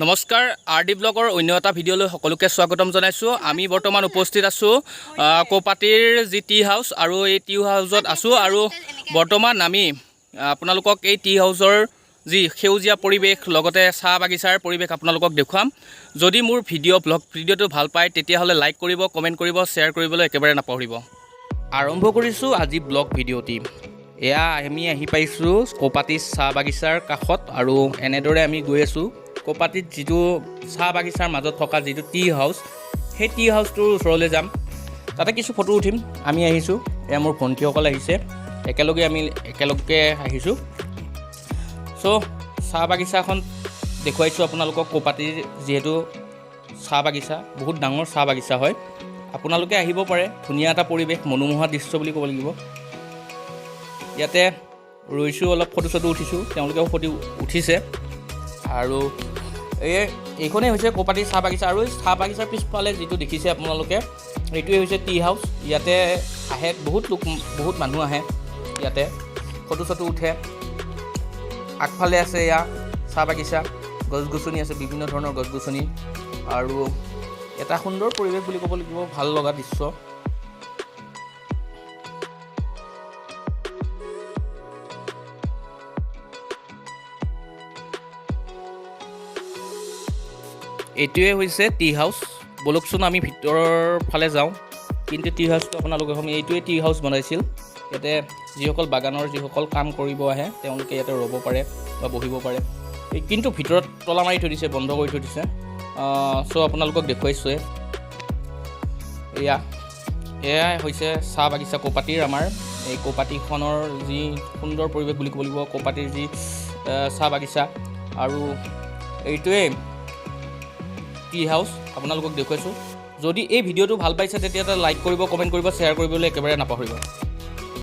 নমস্কাৰ R D ব্লগৰ অন্য এটা ভিডিঅ'লৈ সকলোকে স্বাগতম জনাইছোঁ। আমি বৰ্তমান উপস্থিত আছোঁ কৌপাটিৰ যি টি হাউচ আৰু এই টি হাউচত আছোঁ আৰু বৰ্তমান আমি আপোনালোকক এই টি হাউচৰ যি সেউজীয়া পৰিৱেশ লগতে চাহ বাগিচাৰ পৰিৱেশ আপোনালোকক দেখুৱাম। যদি মোৰ ভিডিঅ'টো ভাল পায় তেতিয়াহ'লে লাইক কৰিব, কমেণ্ট কৰিব, শ্বেয়াৰ কৰিবলৈ একেবাৰে নাপাহৰিব। আৰম্ভ কৰিছোঁ আজি ব্লগ ভিডিঅ'টি। এয়া আমি আহি পাইছোঁ কৌপাটিৰ চাহ বাগিচাৰ কাষত আৰু এনেদৰে আমি গৈ আছোঁ কৌপাটিত যিটো চাহ বাগিচাৰ মাজত থকা যিটো টি হাউচ, সেই টি হাউচটোৰ ওচৰলৈ যাম, তাতে কিছু ফটো উঠিম। আমি আহিছোঁ, এয়া মোৰ ভণ্টিসকল আহিছে, একেলগে আহিছোঁ। চ' চাহ বাগিচাখন দেখুৱাইছোঁ আপোনালোকক। কৌপাটিৰ যিহেতু চাহ বাগিচা, বহুত ডাঙৰ চাহ বাগিচা হয়, আপোনালোকে আহিব পাৰে। ধুনীয়া এটা পৰিৱেশ, মনোমোহা দৃশ্য বুলি ক'ব লাগিব। ইয়াতে ৰৈছোঁ, অলপ ফটো চটো উঠিছোঁ, তেওঁলোকেও ফটো উঠিছে। আৰু এইখনেই হৈছে কৌপাটিৰ চাহ বাগিচা। আৰু এই চাহ বাগিচাৰ পিছফালে যিটো দেখিছে আপোনালোকে, এইটোৱে হৈছে টি হাউচ। ইয়াতে আহে বহুত মানুহ আহে, ইয়াতে ফটো চটো উঠে। আগফালে আছে এয়া চাহ বাগিচা, গছ গছনি আছে, বিভিন্ন ধৰণৰ গছ গছনি, আৰু এটা সুন্দৰ পৰিৱেশ বুলি ক'ব লাগিব, ভাল লগা দৃশ্য। এইটোৱে হৈছে টি হাউচ। বলকচোন আমি ভিতৰৰ ফালে যাওঁ। কিন্তু টি হাউচটো আপোনালোকে এইটোৱে টি হাউচ বনাইছিল। ইয়াতে যিসকল বাগানৰ যিসকল কাম কৰিব আহে, তেওঁলোকে ইয়াতে ৰ'ব পাৰে বা বহিব পাৰে। কিন্তু ভিতৰত তলা মাৰি থৈ দিছে, বন্ধ কৰি থৈ দিছে। চ' আপোনালোকক দেখুৱাইছোৱে। এয়াই হৈছে চাহ বাগিচা কৌপাটিৰ। আমাৰ এই কৌপাটিখনৰ যি সুন্দৰ পৰিৱেশ বুলি ক'ব লাগিব, কৌপাটিৰ যি চাহ বাগিচা। আৰু এইটোৱে টি হাউচ আপোনালোকক দেখুৱাইছোঁ। যদি এই ভিডিঅ'টো ভাল পাইছে তেতিয়াহ'লে লাইক কৰিব, কমেণ্ট কৰিব, শ্বেয়াৰ কৰিবলৈ একেবাৰে নাপাহৰিব।